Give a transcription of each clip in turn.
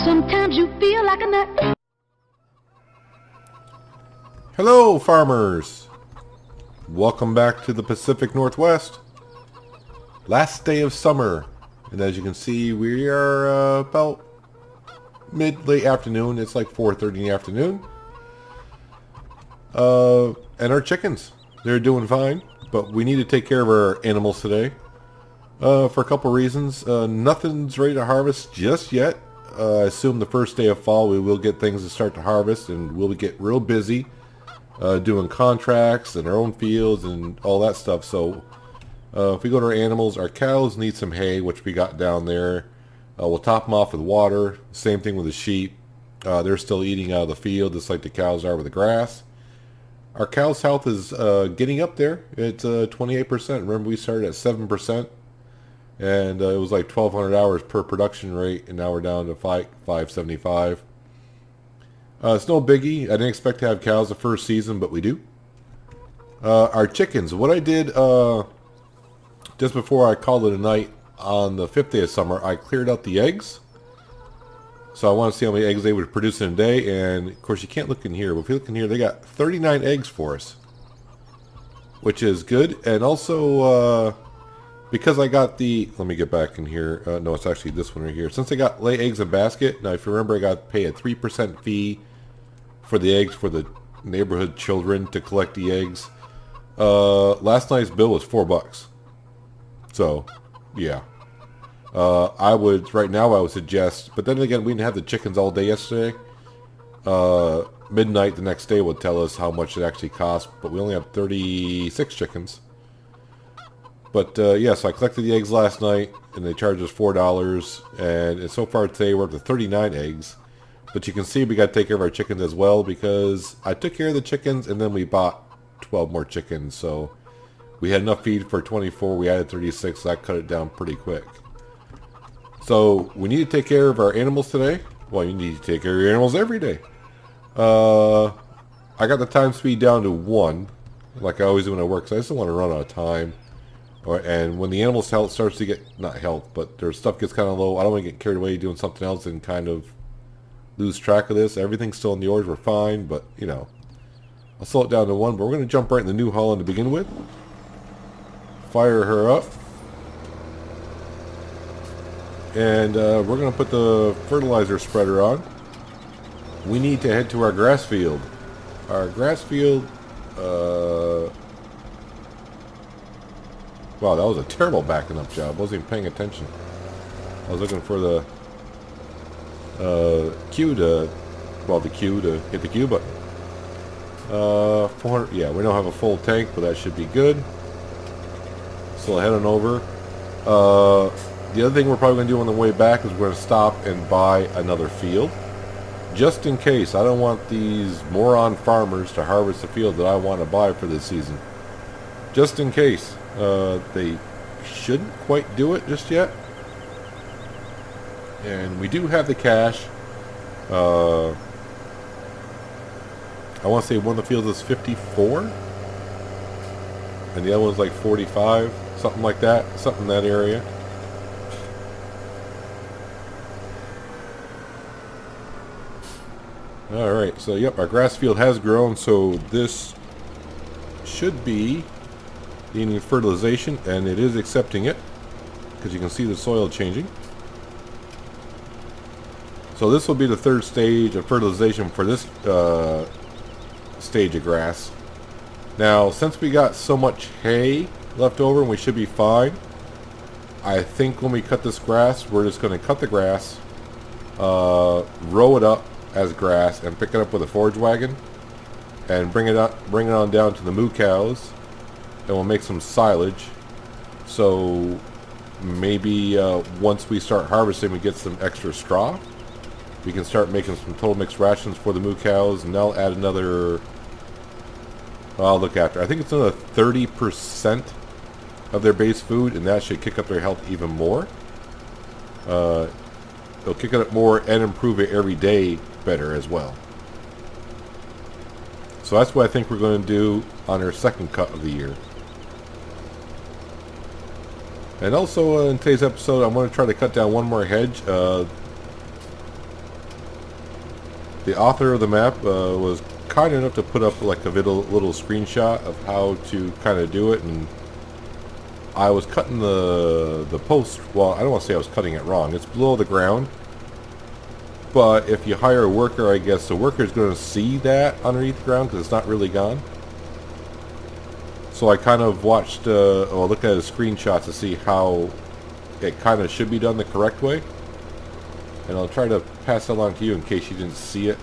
Sometimes you feel like a nut. Hello, farmers. Welcome back to the Pacific Northwest. Last day of summer. And as you can see, we are about late afternoon. It's like 4:30 in the afternoon. And our chickens, they're doing fine. But we need to take care of our animals today. For a couple reasons. Nothing's ready to harvest just yet. I assume the first day of fall we will get things to start to harvest, and we'll get real busy doing contracts and our own fields and all that stuff. So if we go to our animals, our cows need some hay, which we got down there. We'll top them off with water. Same thing with the sheep. They're still eating out of the field just like the cows are with the grass. Our cow's health is getting up there. It's 28%. Remember, we started at 7%. And it was like 1,200 hours per production rate, and now we're down to 575. It's no biggie. I didn't expect to have cows the first season, but we do. Our chickens. What I did just before I called it a night on the 5th day of summer, I cleared out the eggs. So I want to see how many eggs they would produce in a day. And, of course, you can't look in here. But if you look in here, they got 39 eggs for us, which is good. And also... because I got the, let me get back in here. No, it's actually this one right here. Since I got lay eggs in basket, now if you remember, I got to pay a 3% fee for the eggs for the neighborhood children to collect the eggs. Last night's bill was $4. So, yeah. Right now I would suggest, but then again, we didn't have the chickens all day yesterday. Midnight the next day would tell us how much it actually cost, but we only have 36 chickens. But yes, I collected the eggs last night, and they charged us $4. And so far today, we're up to 39 eggs. But you can see we got to take care of our chickens as well, because I took care of the chickens, and then we bought 12 more chickens. So we had enough feed for 24. We added 36, so I cut it down pretty quick. So we need to take care of our animals today. Well, you need to take care of your animals every day. I got the time speed down to 1, like I always do when I work, so I just don't want to run out of time. And when the animal's health starts to get, not health, but their stuff gets kind of low, I don't want to get carried away doing something else and kind of lose track of this. Everything's still in the orders, we're fine, but, you know, I'll slow it down to 1, but we're going to jump right in the New Holland to begin with. Fire her up. And we're going to put the fertilizer spreader on. We need to head to our grass field. Our grass field, wow, that was a terrible backing up job. I wasn't even paying attention. I was looking for the Q to, well, the Q to hit the Q button. 400, yeah, we don't have a full tank, but that should be good. So head on over. The other thing we're probably going to do on the way back is we're going to stop and buy another field. Just in case. I don't want these moron farmers to harvest the field that I want to buy for this season. Just in case. They shouldn't quite do it just yet. And we do have the cash. I want to say one of the fields is 54. And the other one's like 45. Something like that. Something in that area. Alright, so yep, our grass field has grown. So this should be needing fertilization, and it is accepting it because you can see the soil changing. So this will be the third stage of fertilization for this stage of grass. Now, since we got so much hay left over and we should be fine, I think when we cut this grass, we're just going to cut the grass, row it up as grass, and pick it up with a forage wagon and bring it on down to the moo cows. And we'll make some silage. So maybe once we start harvesting, we get some extra straw. We can start making some total mixed rations for the moo cows, and I'll add another. I'll look after. I think it's another 30% of their base food, and that should kick up their health even more. It'll kick it up more and improve it every day better as well. So that's what I think we're going to do on our second cut of the year. And also in today's episode, I'm going to try to cut down one more hedge. the author of the map was kind enough to put up like a little screenshot of how to kind of do it, and I was cutting the post. Well, I don't want to say I was cutting it wrong. It's below the ground, but if you hire a worker, I guess the worker is going to see that underneath the ground because it's not really gone. So I kind of watched, or looked at a screenshot to see how it kind of should be done the correct way. And I'll try to pass it along to you in case you didn't see it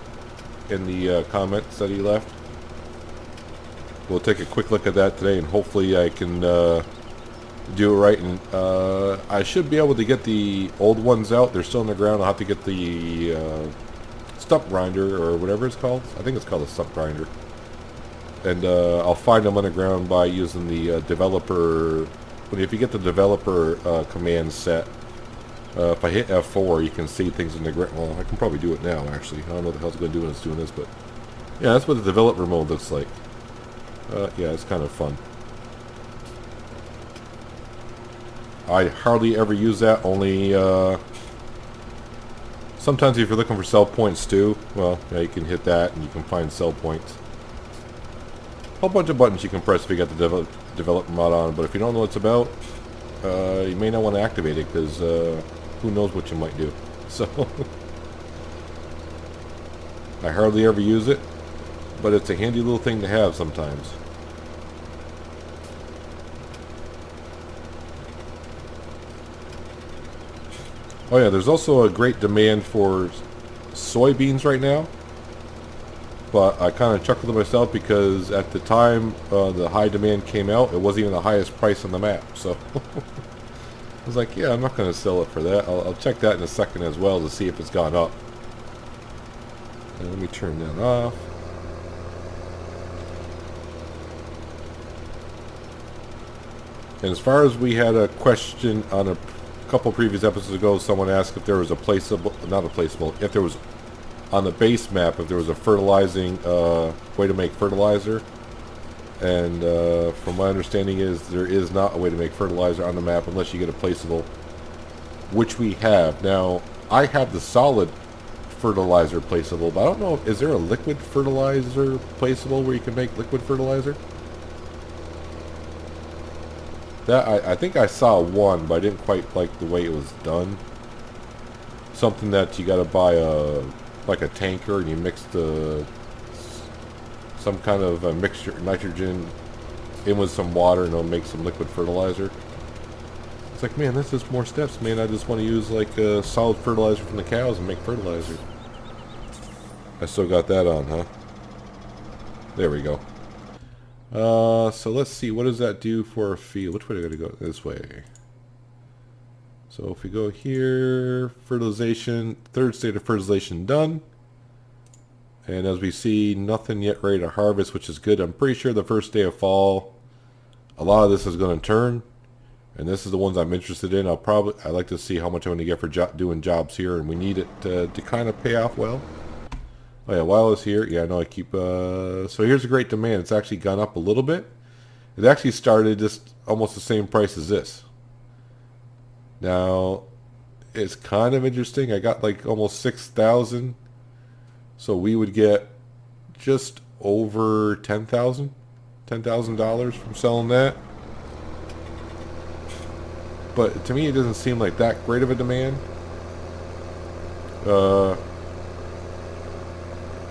in the comments that he left. We'll take a quick look at that today, and hopefully I can do it right. And I should be able to get the old ones out. They're still in the ground. I'll have to get the stump grinder, or whatever it's called. I think it's called a stump grinder. And I'll find them underground by using the developer. If you get the developer command set, if I hit F4, you can see things in the ground. Well, I can probably do it now, actually. I don't know what the hell's going to do when it's doing this, but yeah, that's what the developer mode looks like. Yeah, it's kind of fun. I hardly ever use that, only sometimes if you're looking for sell points too, well, yeah, you can hit that and you can find sell points. A whole bunch of buttons you can press if you got the developer mod on, but if you don't know what it's about, you may not want to activate it, because who knows what you might do. So I hardly ever use it, but it's a handy little thing to have sometimes. Oh yeah, there's also a great demand for soybeans right now. But I kind of chuckled to myself because at the time the high demand came out, it wasn't even the highest price on the map. So I was like, yeah, I'm not going to sell it for that. I'll check that in a second as well to see if it's gone up. And let me turn that off. And as far as we had a question on a couple previous episodes ago, someone asked if there was a placeable, not a placeable, if there was on the base map, if there was a fertilizing way to make fertilizer. And from my understanding is there is not a way to make fertilizer on the map unless you get a placeable, which we have. Now, I have the solid fertilizer placeable, but I don't know, is there a liquid fertilizer placeable where you can make liquid fertilizer? That I think I saw one, but I didn't quite like the way it was done. Something that you got to buy like a tanker, and you mix some kind of a mixture, nitrogen, in with some water, and it'll make some liquid fertilizer. It's like, man, that's just more steps, man. I just want to use like solid fertilizer from the cows and make fertilizer. I still got that on, huh? There we go. So let's see, what does that do for a field? Which way do I gotta go? This way. So if we go here, fertilization, third state of fertilization done. And as we see, nothing yet ready to harvest, which is good. I'm pretty sure the first day of fall, a lot of this is going to turn. And this is the ones I'm interested in. I'd like to see how much I'm going to get for doing jobs here, and we need it to kind of pay off well. Oh yeah, while I was here, yeah, I know I keep, so here's a great demand. It's actually gone up a little bit. It actually started just almost the same price as this. Now, it's kind of interesting. I got like almost 6,000. So we would get just over $10,000 from selling that. But to me, it doesn't seem like that great of a demand.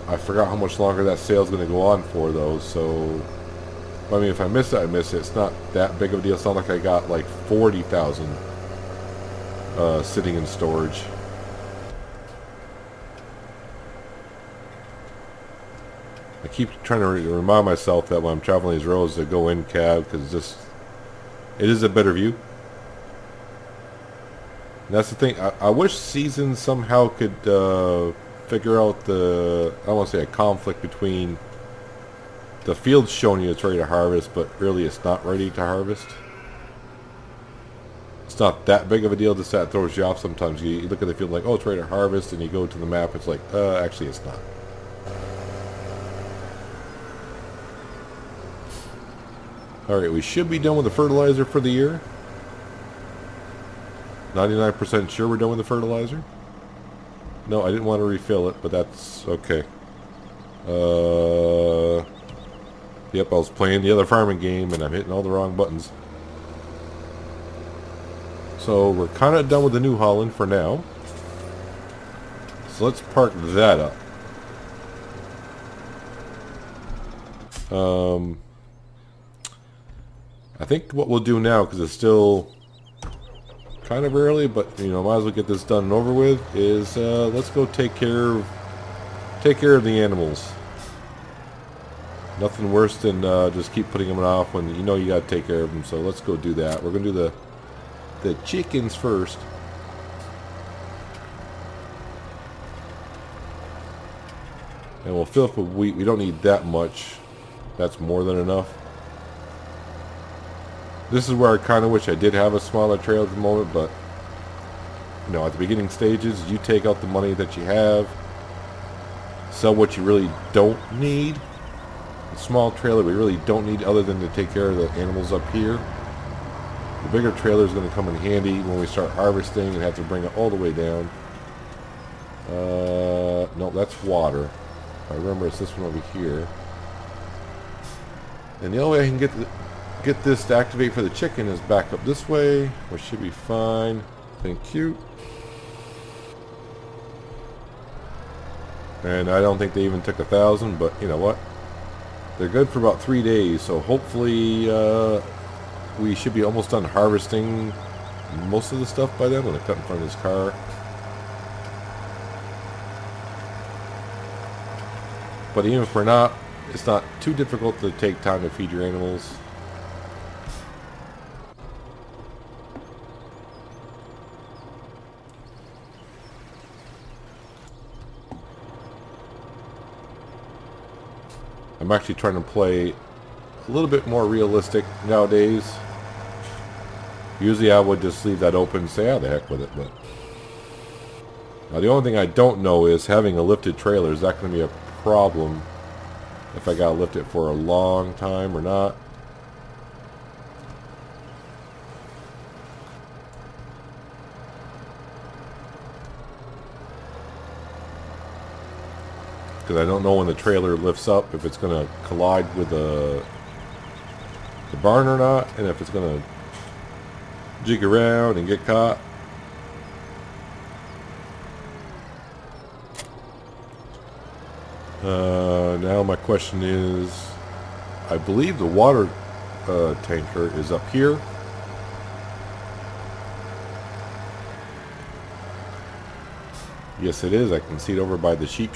I forgot how much longer that sale's going to go on for, though. So, I mean, if I miss it, I miss it. It's not that big of a deal. It's not like I got like 40,000 sitting in storage. I keep trying to remind myself that when I'm traveling these roads to go in cab, because it is a better view. And that's the thing. I wish Seasons somehow could figure out I don't want to say a conflict between the field's showing you it's ready to harvest, but really it's not ready to harvest. It's not that big of a deal, just that throws you off sometimes. You look at the field like, oh, it's ready to harvest, and you go to the map, it's like, actually it's not. Alright, we should be done with the fertilizer for the year. 99% sure we're done with the fertilizer. No, I didn't want to refill it, but that's okay. Yep, I was playing the other farming game and I'm hitting all the wrong buttons. So we're kind of done with the New Holland for now. So let's park that up. I think what we'll do now, because it's still kind of early, but you know, might as well get this done and over with, is let's go take care of the animals. Nothing worse than just keep putting them off when you know you got to take care of them. So let's go do that. We're gonna do the chickens first. And we'll fill up with wheat. We don't need that much. That's more than enough. This is where I kind of wish I did have a smaller trailer at the moment, but you know, at the beginning stages, you take out the money that you have, sell what you really don't need. A small trailer we really don't need other than to take care of the animals up here. The bigger trailer is going to come in handy when we start harvesting and have to bring it all the way down. No, that's water. I remember it's this one over here. And the only way I can get this to activate for the chicken is back up this way, which should be fine. Thank you. And I don't think they even took 1,000, but you know what? They're good for about 3 days, so hopefully we should be almost done harvesting most of the stuff by then. I'm going to cut in front of this car. But even if we're not, it's not too difficult to take time to feed your animals. I'm actually trying to play a little bit more realistic nowadays. Usually I would just leave that open and say, oh, the heck with it. But now the only thing I don't know is having a lifted trailer, is that going to be a problem if I got to lift it for a long time or not? Because I don't know when the trailer lifts up if it's going to collide with the barn or not, and if it's going to jig around and get caught. Now my question is, I believe the water tanker is up here. Yes, it is. I can see it over by the sheep.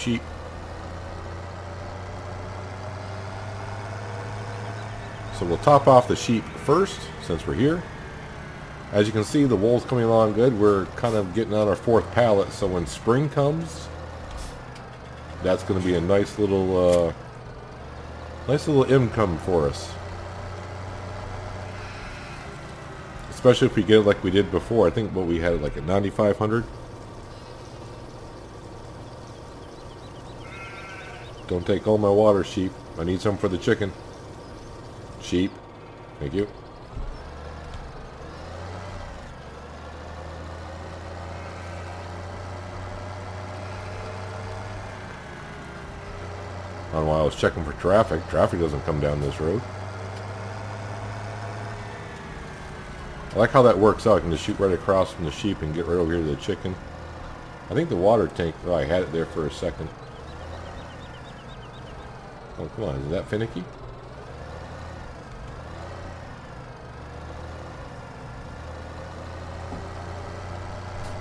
So we'll top off the sheep first, since we're here. As you can see, the wool's coming along good. We're kind of getting on our 4th pallet, so when spring comes, that's going to be a nice little income for us. Especially if we get it like we did before. I think what we had like at 9,500. Don't take all my water, sheep. I need some for the chicken. Sheep. Thank you. I don't know why I was checking for traffic. Traffic doesn't come down this road. I like how that works out. I can just shoot right across from the sheep and get right over here to the chicken. I think the water tank... Oh, I had it there for a second. Oh, come on. Is that finicky?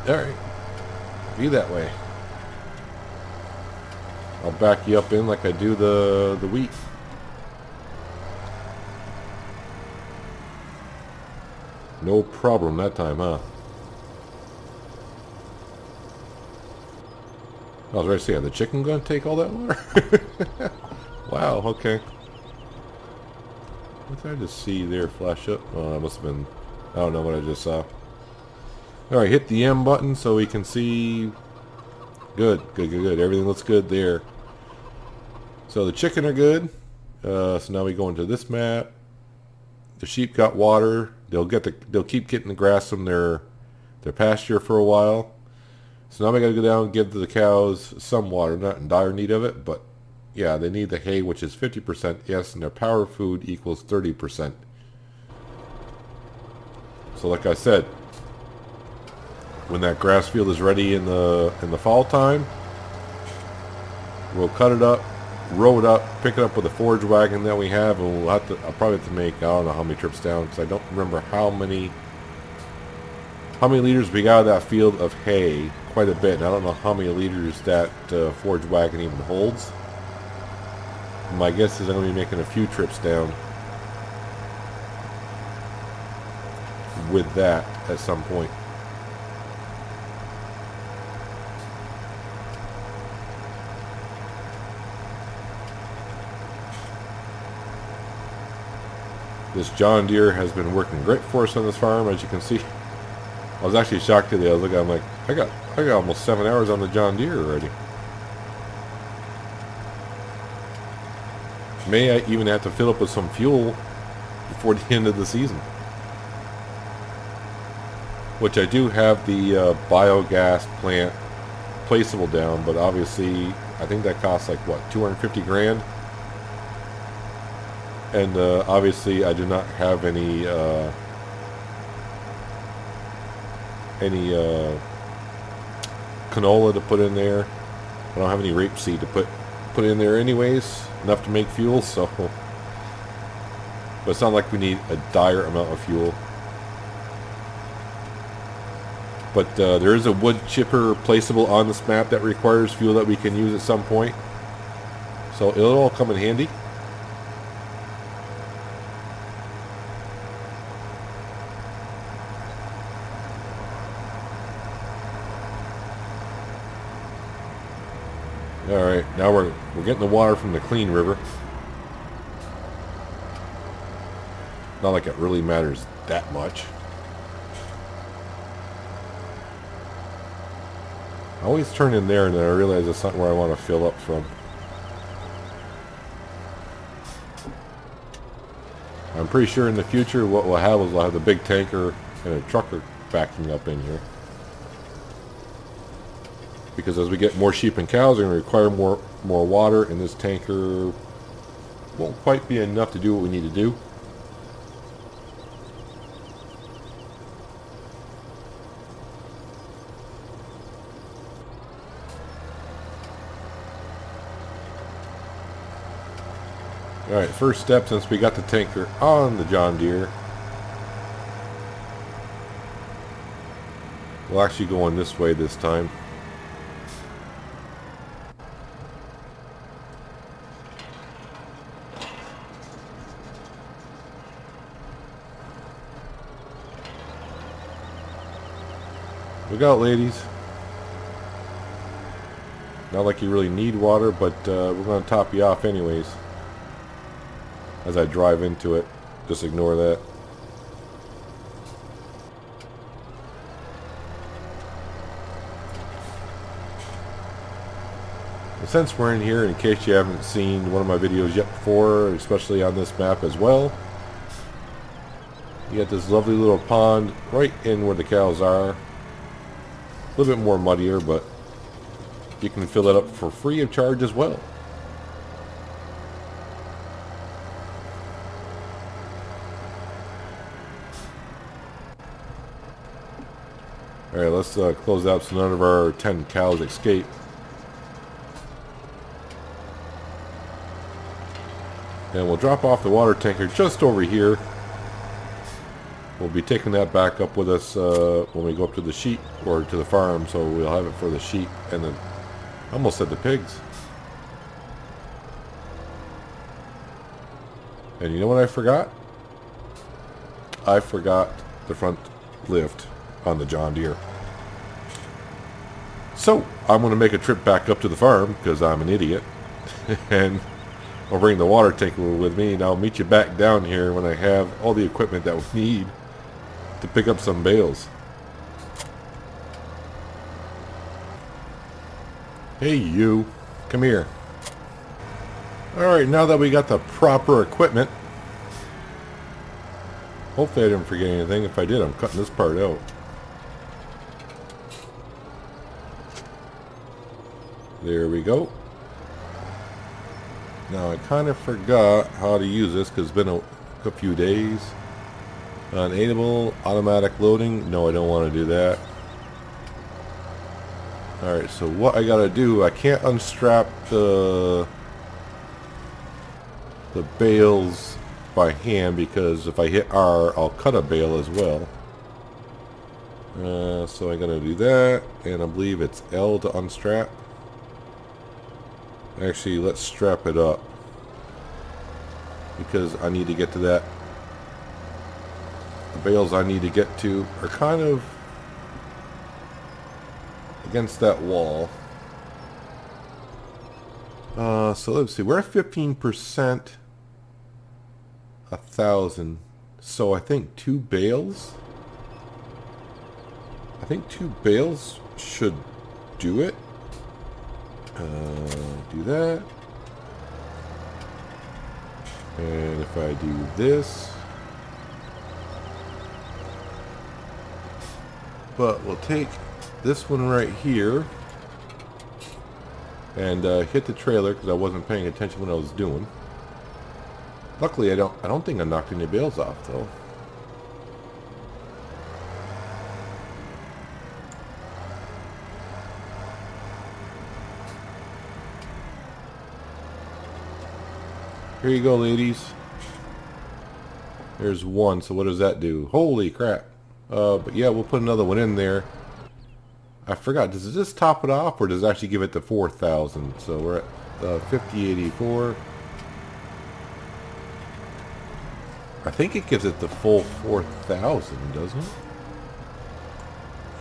Alright. Be that way. I'll back you up in like I do the wheat. No problem that time, huh? I was ready to say, are the chicken going to take all that water? Wow, okay. What did I just see there flash up? Oh, that must have been... I don't know what I just saw. Alright, hit the M button so we can see... Good. Everything looks good there. So the chicken are good. So now we go into this map. The sheep got water. They'll keep getting the grass from their pasture for a while. So now we gotta go down and give the cows some water. Not in dire need of it, but yeah, they need the hay, which is 50%, yes, and their power food equals 30%. So like I said, when that grass field is ready in the fall time, we'll cut it up, row it up, pick it up with a forage wagon that we have, and I'll probably have to make, I don't know how many trips down, because I don't remember how many liters we got out of that field of hay. Quite a bit, and I don't know how many liters that forage wagon even holds. My guess is I'm going to be making a few trips down with that at some point. This John Deere has been working great for us on this farm, as you can see. I was actually shocked today. I was looking, I'm like, I got almost 7 hours on the John Deere already. May I even have to fill up with some fuel before the end of the season. Which I do have the biogas plant placeable down, but obviously I think that costs like what, 250 grand? And obviously I do not have any canola to put in there. I don't have any rapeseed to put in there anyways, enough to make fuel, so but it's not like we need a dire amount of fuel. But there is a wood chipper placeable on this map that requires fuel that we can use at some point, so it'll all come in handy. Alright, now we're getting the water from the clean river. Not like it really matters that much. I always turn in there and then I realize it's not where I want to fill up from. I'm pretty sure in the future what we'll have is we'll have the big tanker and a trucker backing up in here. Because as we get more sheep and cows, they're going to require more water, and this tanker won't quite be enough to do what we need to do. Alright, first step, since we got the tanker on the John Deere, we'll actually go on this way this time. Look out, ladies. Not like you really need water, but we're going to top you off anyways. As I drive into it. Just ignore that. And since we're in here, in case you haven't seen one of my videos yet before, especially on this map as well, you got this lovely little pond right in where the cows are. A little bit more muddier, but you can fill it up for free of charge as well. Alright, let's close out so none of our 10 cows escape. And we'll drop off the water tanker just over here. We'll be taking that back up with us when we go up to the sheep, or to the farm, so we'll have it for the sheep and the, I almost said the pigs. And you know what I forgot? I forgot the front lift on the John Deere. So, I'm going to make a trip back up to the farm, because I'm an idiot. And I'll bring the water tanker with me, and I'll meet you back down here when I have all the equipment that we need to pick up some bales. Hey you, come here. Alright, now that we got the proper equipment, hopefully I didn't forget anything. If I did, I'm cutting this part out. There we go. Now I kind of forgot how to use this because it's been a few days. Enable automatic loading. No, I don't want to do that. Alright, so what I gotta do, I can't unstrap the bales by hand because if I hit R, I'll cut a bale as well. So I'm gonna do that, and I believe it's L to unstrap. Actually, let's strap it up because I need to get to that. The bales I need to get to are kind of against that wall. So let's see, we're at 15%, 1,000. So I think 2 bales. I think 2 bales should do it. Do that. And if I do this. But we'll take this one right here and hit the trailer because I wasn't paying attention when I was doing. Luckily, I don't think I knocked any bales off though. Here you go, ladies. There's one. So what does that do? Holy crap! But yeah, we'll put another one in there. I forgot, does it just top it off or does it actually give it the 4,000? So we're at 5084. I think it gives it the full 4,000, doesn't it?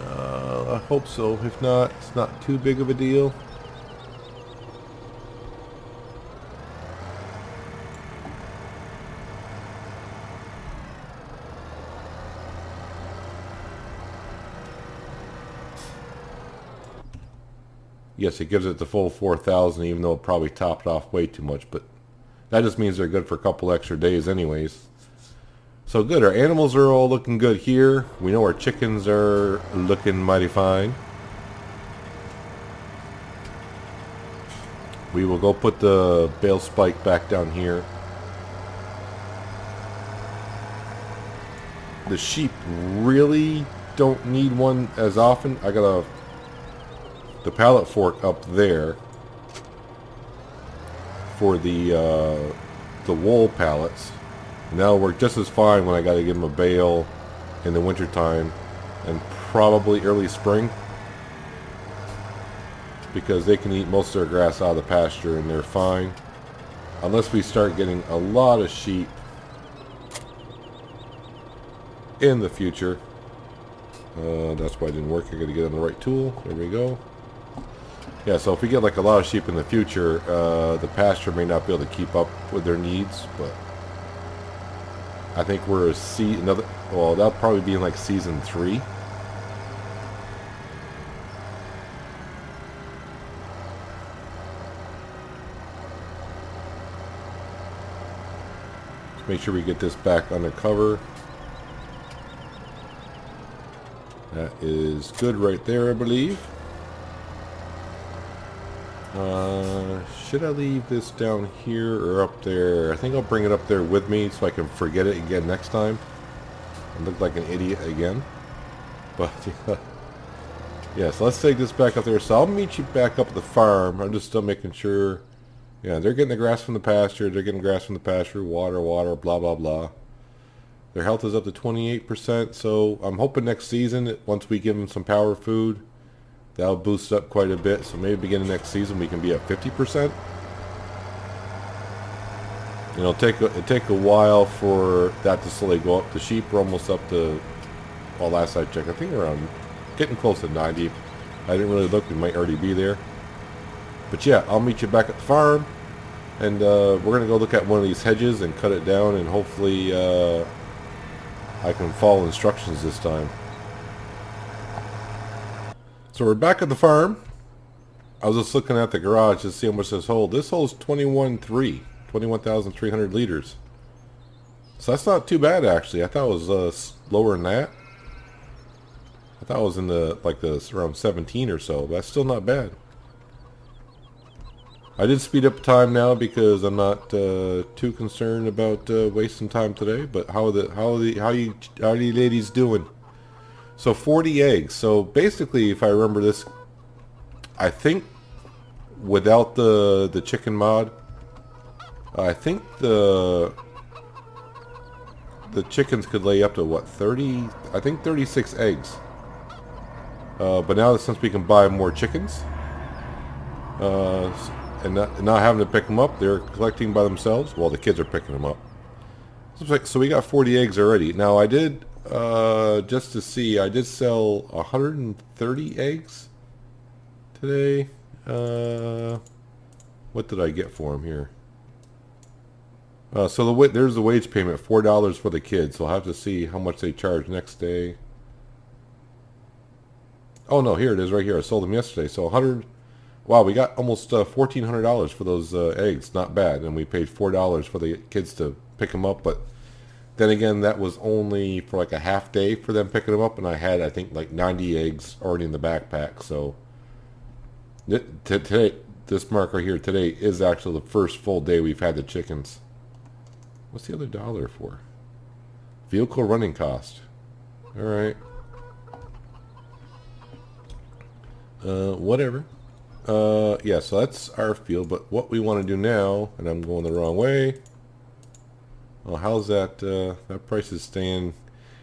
I hope so. If not, it's not too big of a deal. Yes, it gives it the full 4,000, even though it probably topped off way too much. But that just means they're good for a couple extra days anyways. So good. Our animals are all looking good here. We know our chickens are looking mighty fine. We will go put the bale spike back down here. The sheep really don't need one as often. I got the pallet fork up there for the wool pallets. And that'll work just as fine when I got to give them a bale in the winter time and probably early spring, because they can eat most of their grass out of the pasture and they're fine, unless we start getting a lot of sheep in the future. That's why it didn't work. I got to get on the right tool. There we go. Yeah, so if we get like a lot of sheep in the future, the pasture may not be able to keep up with their needs, but I think we're well, that'll probably be in like season 3. Let's make sure we get this back under cover. That is good right there, I believe. Should I leave this down here or up there? I think I'll bring it up there with me so I can forget it again next time. I look like an idiot again. But, yeah, so let's take this back up there. So I'll meet you back up at the farm. I'm just still making sure. Yeah, they're getting the grass from the pasture. They're getting grass from the pasture. Water, blah, blah, blah. Their health is up to 28%. So I'm hoping next season, once we give them some power food, that'll boost up quite a bit. So maybe beginning next season we can be at 50%. You know, it'll take a while for that to slowly go up. The sheep are almost up to, well, last I checked, I think around getting close to 90. I didn't really look. We might already be there. But yeah, I'll meet you back at the farm, and we're gonna go look at one of these hedges and cut it down, and hopefully I can follow instructions this time. So we're back at the farm. I was just looking at the garage to see how much this holds. This holds 21,300 liters. So that's not too bad, actually. I thought it was lower than that. I thought it was in the around 17 or so, but that's still not bad. I did speed up time now because I'm not too concerned about wasting time today. But how you ladies doing? So 40 eggs. So basically, if I remember this, I think without the chicken mod, I think the chickens could lay up to what, 30? I think 36 eggs. But now since we can buy more chickens, and not having to pick them up, they're collecting by themselves. Well, the kids are picking them up. So we got 40 eggs already. Now I did, just to see, I did sell 130 eggs today. What did I get for them here? So there's the wage payment, $4 for the kids. So I'll have to see how much they charge next day. Oh no, here it is right here. I sold them yesterday. So 100. Wow, we got almost $1,400 for those eggs. Not bad. And we paid $4 for the kids to pick them up. But then again, that was only for like a half day for them picking them up. And I had, I think, like 90 eggs already in the backpack. So today, this mark right here today is actually the first full day we've had the chickens. What's the other dollar for? Vehicle running cost. All right. Whatever. Yeah, so that's our field, but what we want to do now, and I'm going the wrong way. Well, how's that, that price is staying.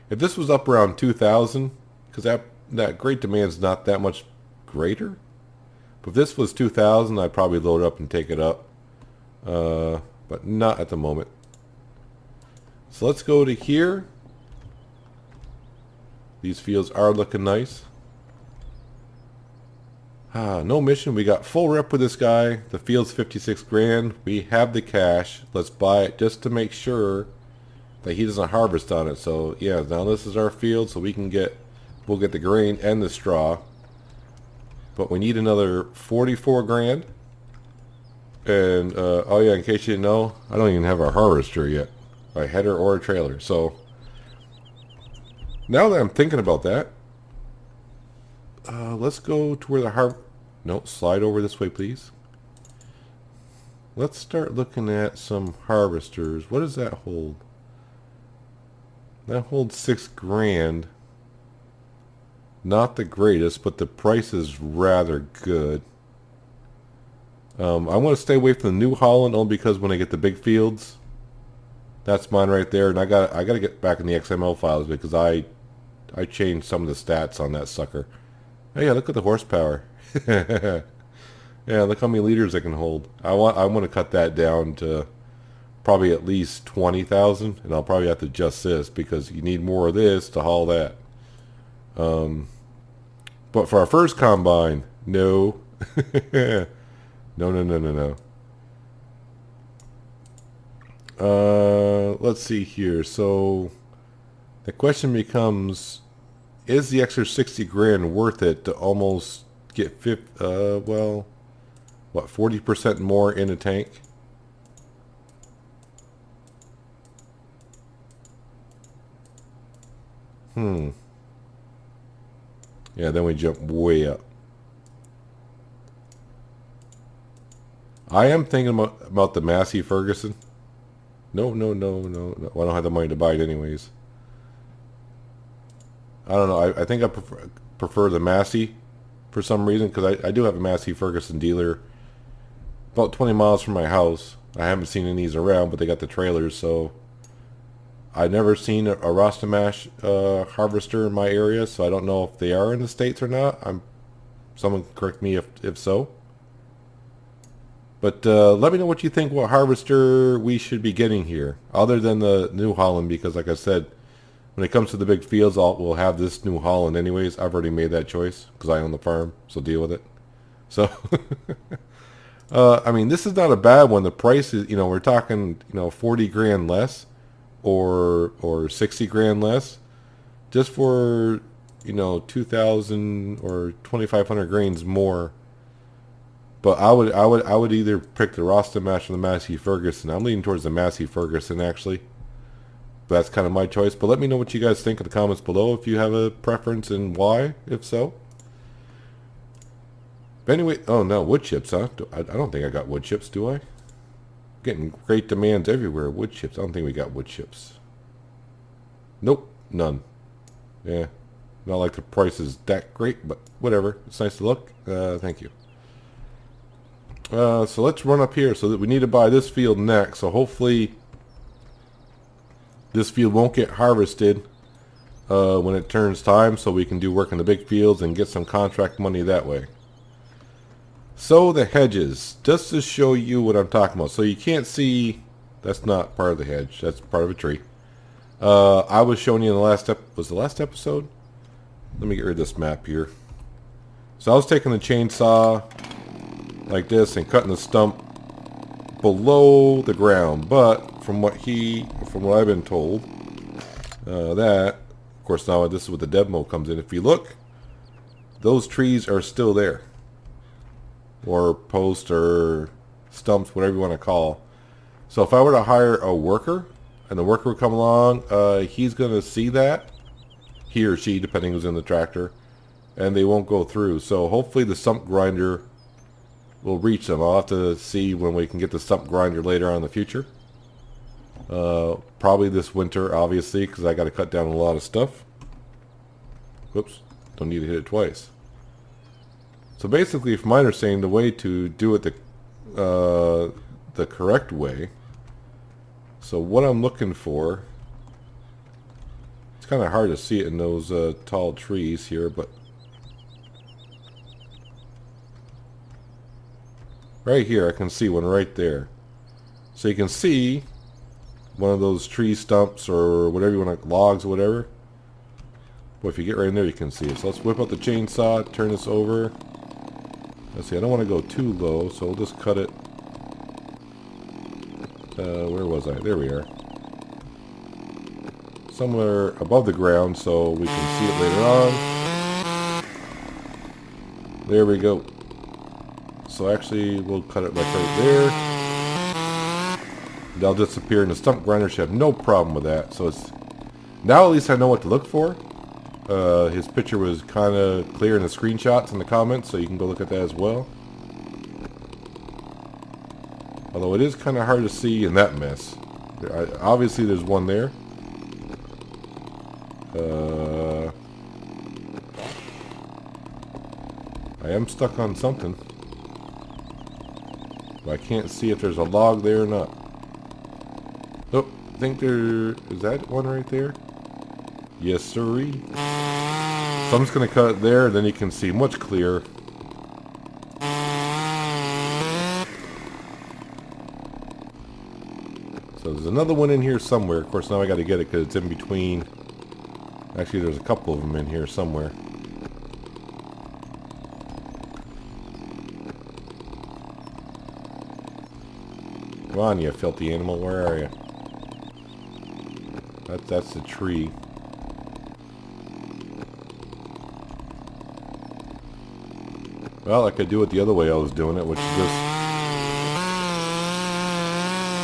If this was up around 2,000, because that great demand's not that much greater. But if this was 2,000, I'd probably load up and take it up. But not at the moment. So let's go to here. These fields are looking nice. No mission. We got full rep with this guy. The field's 56 grand. We have the cash. Let's buy it just to make sure that he doesn't harvest on it. So yeah, now this is our field, so we'll get the grain and the straw. But we need another 44 grand. And oh yeah, in case you didn't know, I don't even have a harvester yet, a header or a trailer. So now that I'm thinking about that, let's go to where the no, slide over this way, please. Let's start looking at some harvesters. What does that hold? That holds 6 grand. Not the greatest, but the price is rather good. I want to stay away from the New Holland only because when I get the big fields, that's mine right there, and I got to get back in the XML files because I changed some of the stats on that sucker. Oh yeah, look at the horsepower. Yeah, look how many liters I can hold. I want to cut that down to probably at least 20,000, and I'll probably have to adjust this because you need more of this to haul that. But for our first combine, no. No. Let's see here. So the question becomes, is the extra 60 grand worth it to almost get 40% more in a tank? Yeah, then we jump way up. I am thinking about the Massey Ferguson. No. I don't have the money to buy it anyways. I don't know. I think I prefer the Massey for some reason because I do have a Massey Ferguson dealer about 20 miles from my house. I haven't seen any of these around, but they got the trailers, so I've never seen a Rostamash harvester in my area, so I don't know if they are in the States or not. Someone correct me if so. But let me know what you think, what harvester we should be getting here, other than the New Holland, because like I said, when it comes to the big fields, we'll have this New Holland anyways. I've already made that choice because I own the farm, so deal with it. So, I mean, this is not a bad one. The price is, we're talking, 40 grand less or 60 grand less just for, 2,000 or 2,500 grains more. But I would either pick the Rostamash or the Massey Ferguson. I'm leaning towards the Massey Ferguson actually. But that's kind of my choice. But let me know what you guys think in the comments below if you have a preference and why, if so. But anyway, oh no, wood chips, huh? I don't think I got wood chips, do I? Getting great demands everywhere. Wood chips. I don't think we got wood chips. Nope, none. Yeah, not like the price is that great, but whatever. It's nice to look. Thank you. So let's run up here. So that we need to buy this field next. So hopefully this field won't get harvested when it turns time, so we can do work in the big fields and get some contract money that way. So the hedges, just to show you what I'm talking about. So you can't see, that's not part of the hedge. That's part of a tree. I was showing you in the last was the last episode? Let me get rid of this map here. So I was taking the chainsaw like this and cutting the stump below the ground, but from what I've been told, that, of course, now this is where the dev mode comes in. If you look, those trees are still there, or posts or stumps, whatever you want to call. So if I were to hire a worker, and the worker would come along, he's going to see that, he or she, depending who's in the tractor, and they won't go through. So hopefully the stump grinder will reach them. I'll have to see when we can get the stump grinder later on in the future. Probably this winter, obviously, because I got to cut down a lot of stuff. Whoops, don't need to hit it twice. So basically, from my understanding, the way to do it the correct way. So what I'm looking for, it's kind of hard to see it in those tall trees here, but right here I can see one right there. So you can see one of those tree stumps or whatever you want to, logs or whatever. But if you get right in there, you can see it. So let's whip out the chainsaw, turn this over. Let's see, I don't want to go too low, so we'll just cut it. Where was I? There we are. Somewhere above the ground so we can see it later on. There we go. So actually, we'll cut it like right there. They'll disappear, and the stump grinder should have no problem with that. So it's now at least I know what to look for. His picture was kind of clear in the screenshots in the comments, so you can go look at that as well. Although it is kind of hard to see in that mess. Obviously there's one there. I am stuck on something. But I can't see if there's a log there or not. Oh, I think there... Is that one right there? Yes, sirree. So I'm just going to cut it there, then you can see much clearer. So there's another one in here somewhere. Of course, now I got to get it because it's in between. Actually, there's a couple of them in here somewhere. Come on, you filthy animal. Where are you? That's the tree. Well, I could do it the other way I was doing it, which is just...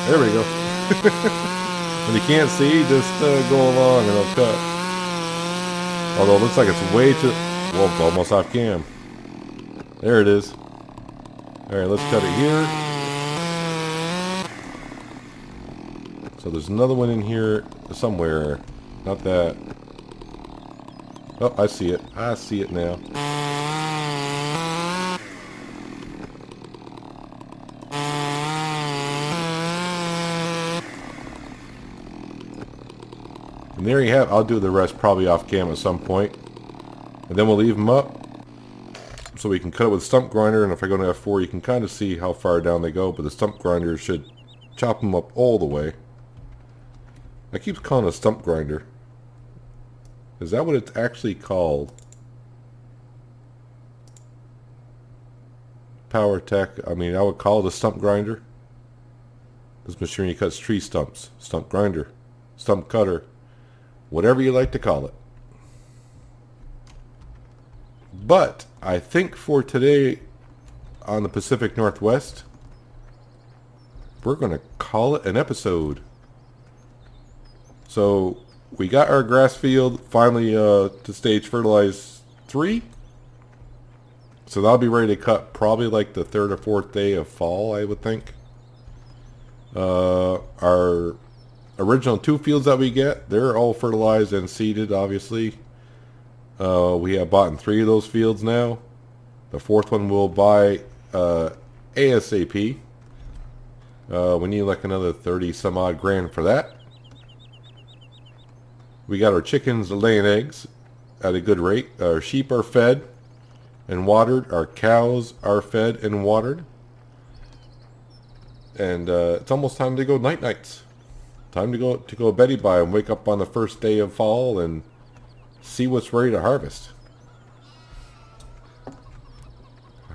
There we go. When you can't see, just go along and it'll cut. Although it looks like it's way too... Well, it's almost off cam. There it is. Alright, let's cut it here. So there's another one in here somewhere. Not that. Oh, I see it. I see it now. And there you have it. I'll do the rest probably off cam at some point. And then we'll leave them up. So we can cut it with a stump grinder. And if I go to F4, you can kind of see how far down they go. But the stump grinder should chop them up all the way. I keep calling it a stump grinder. Is that what it's actually called? Power Tech. I mean, I would call it a stump grinder. This machine cuts tree stumps. Stump grinder. Stump cutter. Whatever you like to call it. But I think for today on the Pacific Northwest, we're going to call it an episode. So we got our grass field finally to stage fertilize 3. So that'll be ready to cut probably like the 3rd or 4th day of fall, I would think. Our original 2 fields that we get, they're all fertilized and seeded, obviously. We have bought in 3 of those fields now. The 4th one we'll buy ASAP. We need like another 30 some odd grand for that. We got our chickens laying eggs at a good rate. Our sheep are fed and watered. Our cows are fed and watered. And it's almost time to go nights. Time to go Betty by and wake up on the first day of fall and see what's ready to harvest.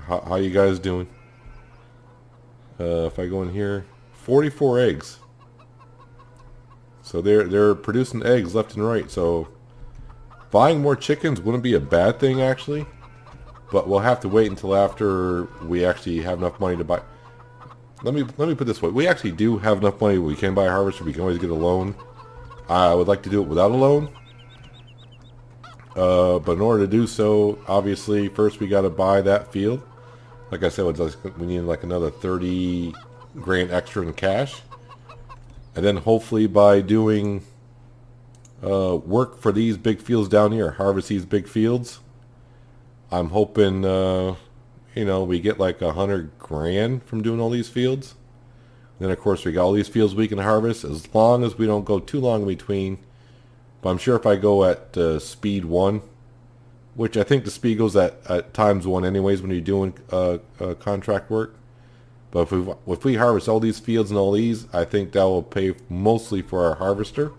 How you guys doing? If I go in here, 44 eggs. So they're producing eggs left and right. So buying more chickens wouldn't be a bad thing actually, but we'll have to wait until after we actually have enough money to buy. Let me put it this way: we actually do have enough money. We can buy a harvester. We can always get a loan. I would like to do it without a loan, but in order to do so, obviously, first we got to buy that field. Like I said, we need like another 30 grand extra in cash. And then hopefully by doing work for these big fields down here, harvest these big fields, I'm hoping, we get like 100 grand from doing all these fields. Then of course we got all these fields we can harvest as long as we don't go too long in between. But I'm sure if I go at speed 1, which I think the speed goes at times 1 anyways when you're doing contract work. But if we harvest all these fields and all these, I think that will pay mostly for our harvester.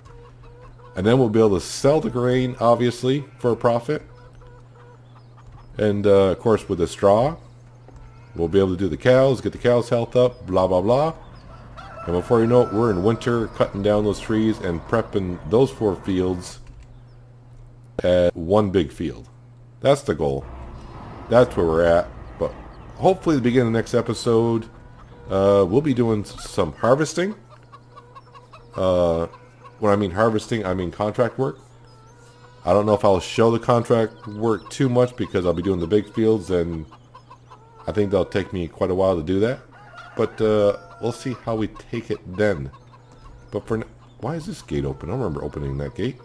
And then we'll be able to sell the grain, obviously, for a profit. And, of course, with the straw, we'll be able to do the cows, get the cows' health up, blah, blah, blah. And before you know it, we're in winter, cutting down those trees and prepping those 4 fields at one big field. That's the goal. That's where we're at. But hopefully at the beginning of the next episode, we'll be doing some harvesting. When I mean harvesting, I mean contract work. I don't know if I'll show the contract work too much because I'll be doing the big fields and I think that'll take me quite a while to do that. But we'll see how we take it then. But for now, why is this gate open? I don't remember opening that gate.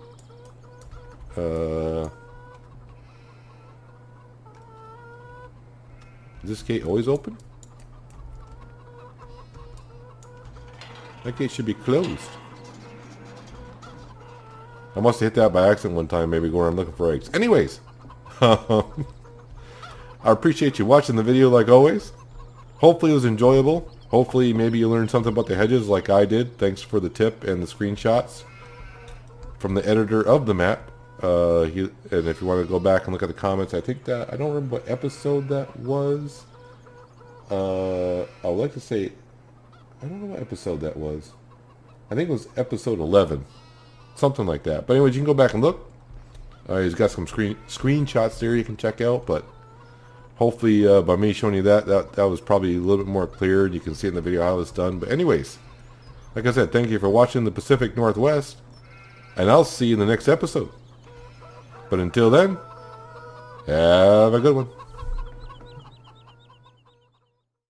Is this gate always open? That gate should be closed. I must have hit that by accident one time, maybe going around looking for eggs. Anyways, I appreciate you watching the video like always. Hopefully it was enjoyable. Hopefully maybe you learned something about the hedges like I did. Thanks for the tip and the screenshots from the editor of the map. And if you want to go back and look at the comments, I think that, I don't remember what episode that was. I would like to say, I don't know what episode that was. I think it was episode 11. Something like that. But anyways, you can go back and look. He's got some screenshots there you can check out. But hopefully by me showing you that was probably a little bit more clear. You can see in the video how it's done. But anyways, like I said, thank you for watching the Pacific Northwest. And I'll see you in the next episode. But until then, have a good one.